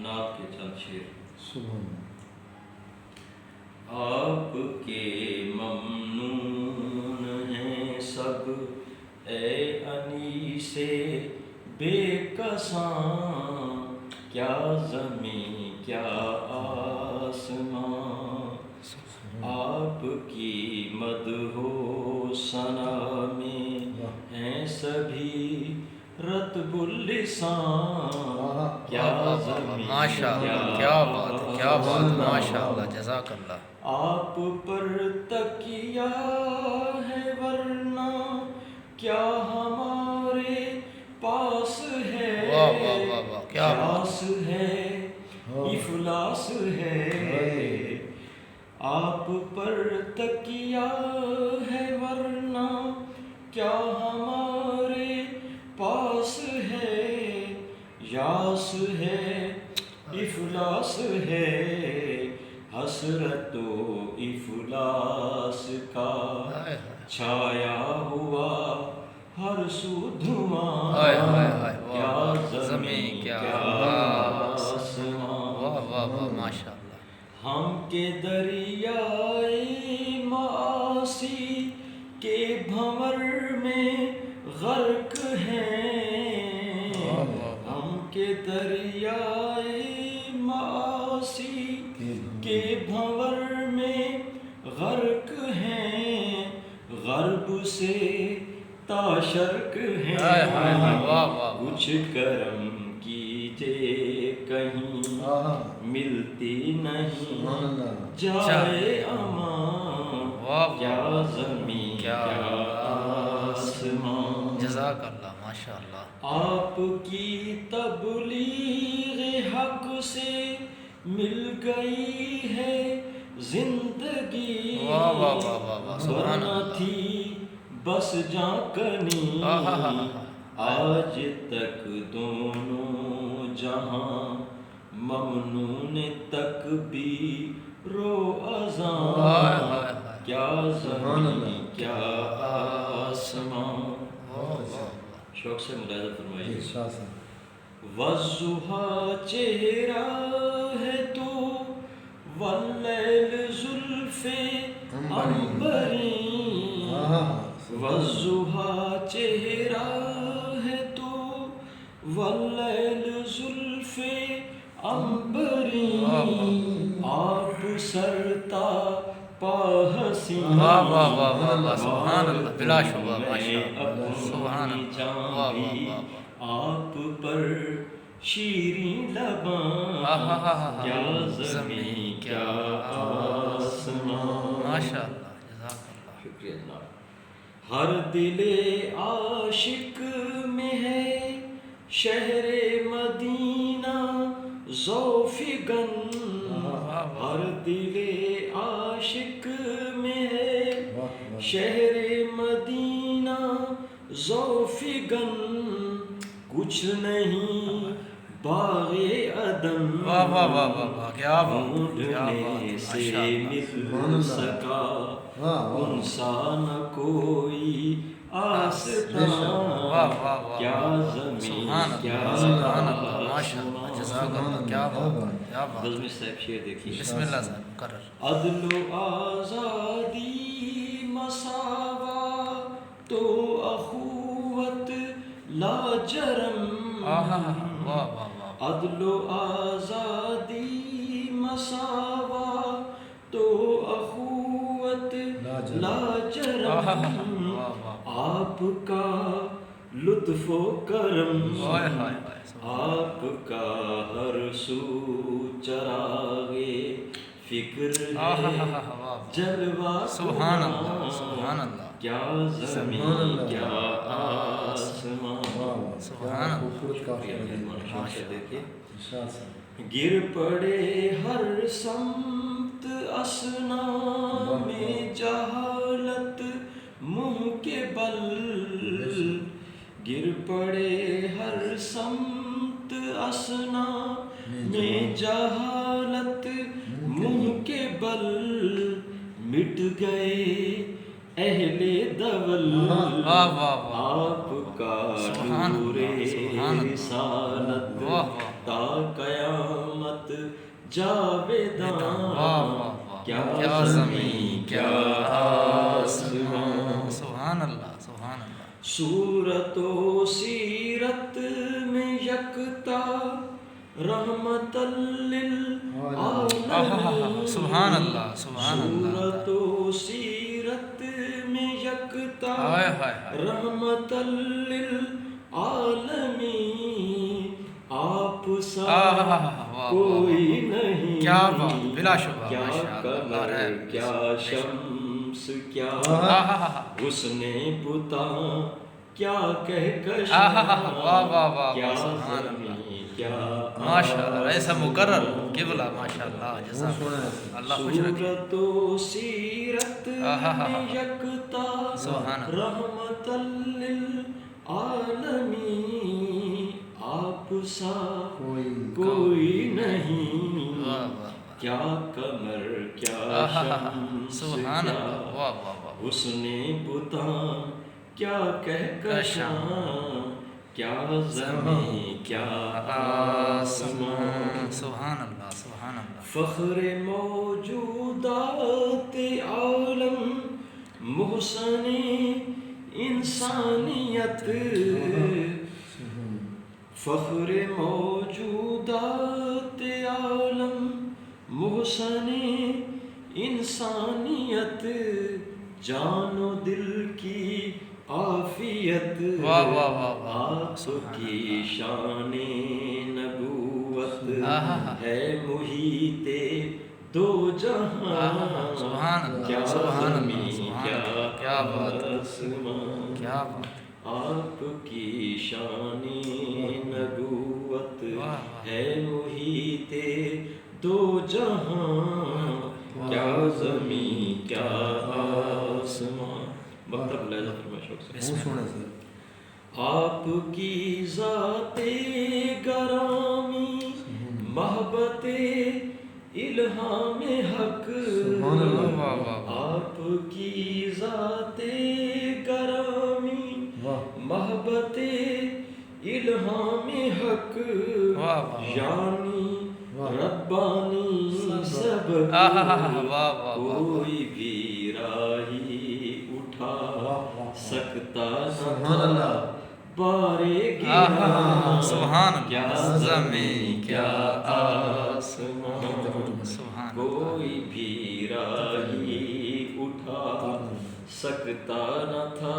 نعت کے چند شعر۔ سبحان آپ کے ممنون ہیں سب اے انیس بے کساں، کیا زمین کیا آسمان، آپ کی مدح و ثنا میں ہیں سبھی رطب اللسان، کیا زمین ماشاء اللہ، کیا بات ہے، کیا بات ہے، ماشاء اللہ، جزاک اللہ۔ آپ پر تکیہ ہے ورنہ کیا ہمارے پاس ہے، واہ واہ واہ واہ، کیا بات یاس ہے افلاس ہے، آپ پر تکیہ ہے ورنہ کیا ہمارے پاس ہے، یاس ہے افلاس ہے، حسرت و افلاس کا چھایا ہوا ہر سو دھواں، کیا زمین کیا آسمان، واہ واہ واہ، ماشاء اللہ۔ ہم کے دریائے معاصی کے بھنور میں غرق ہیں، ہم کے دریائے معاصی کے بھنور میں غرق ہیں، غرب سے تا شرق ہیں، کچھ کرم کیجے کہیں ملتی نہیں جائے امان، کیا زمین کیا آسمان، جزاک اللہ، ماشاء اللہ۔ آپ کی تبلیغ حق سے مل گئی ہے زندگی، واہ واہ واہ واہ واہ، سبحان ورنہ اللہ۔ تھی بس جاں کنی، آج تک دونوں جہاں ممنون تکبیر و اذان، کیا زمین کیا آسمان، شوق سے ملاحظہ فرمائیے۔ والضحیٰ چہرہ ہے تو واللیل زلف عنبرین، والضحیٰ چہرہ ہے تو واللیل زلف عنبرین، آپ سرتا پا حسین، واہ واہ واہ واہ واہ، سبحان اللہ، بلا شبہ، ماشاء اللہ، سبحان اللہ، واہ واہ واہ، آپ پر شیریں لباں، کیا زمین کیا آسمان، ماشاء اللہ، جزاک اللہ۔ شکریہ جناب۔ ہر دل عاشق میں ہے شہر مدینہ ذوف گن، ہر دل عاشق میں ہے شہر مدینہ ذوف گن، کچھ نہیں باغ عدن، واہ واہ واہ واہ واہ، کیا بات، کیا بات، ڈھونڈنے سے ماشاء اللہ۔ مل سکا انسان کوئی آستان، کیا زمین سبحان کیا اللہ، سبحان اللہ، ماشاء اللہ، جزاک اللہ، کیا بات، کیا بات۔ بزمی صاحب شعر دیکھیے۔ بسم اللہ صاحب، مقرر۔ عدل و آزادی مساوات و اخوت لاجرم، واہ واہ واہ، عدل و آزادی مساوات و اخوت لاجرم، آپ کا لطف و کرم، آپ کا ہر سو چراغے فکر ہے جلوہ، سبحان اللہ، سبحان اللہ، کیا زمین کیا آسمان، سبحان اللہ۔ دیکھیے۔ گر پڑے ہر سمت اثنا میں جہالت منہ کے بل، گر پڑے ہر سمت اثنا میں جہالت منہ کے بل، مٹ گئے اہل دول، آپ کا نور رسالت تا قیامت جاویداں واہ واہ واہ، کیا زمین کیا آسمان. سبحان اللہ سبحان اللہ. صورت و سیرت میں یکتا رحمت للعالمین. سبحان اللہ سبحان اللہ. صورت و سیرت میں یکتا ہائے ہائے ہائے. رحمت للعالمین. آپ سا کوئی نہیں. کیا بات، بلا شبہ کیا قمر کیا شمس کیا حسن بتا کیا کہکشاں. واہ واہ واہ، کیا سبحان اللہ. زمین کیا ماشاء اللہ، ایسا مقرر قبلہ ماشاء اللہ. جزاک اللہ خوش رکھے. صورت و سیرت میں یکتا سبحان اللہ. رحمت للعالمین. آپ سا کوئی نہیں. واہ واہ کیا قمر کیا شمس سبحان کیا اللہ. واہ واہ واہ. حسن بتا کیا کہکشاں. کیا زمین کیا آسمان. سبحان اللہ سبحان اللہ. فخر موجودات عالم محسن انسانیت. فخر موجودات عالم محسن انسانیت. جان و دل کی عافیت. واہ واہ واہ واہ. آپ کی شان نبوت ہے محیط دو جہاں. سبحان اللہ کیا سبحان اللہ زمین سبحان کیا اللہ. کیا بات آسمان. کیا بات. آپ کی شان نبوت ہے محیط دو جہاں. کیا زمین کیا آسمان. مطلب لہذا فرمائے شوق سے. آپ کی ذات گرامی محبت الہام حق. آپ کی ذات گرامی محبت الہام حق. یعنی ربانی سب کوئی بھی راہی اٹھا سکتا نہ تھا بارے گرا. کیا زمین کیا آسمان. کوئی بھی راہی اٹھا سکتا نہ تھا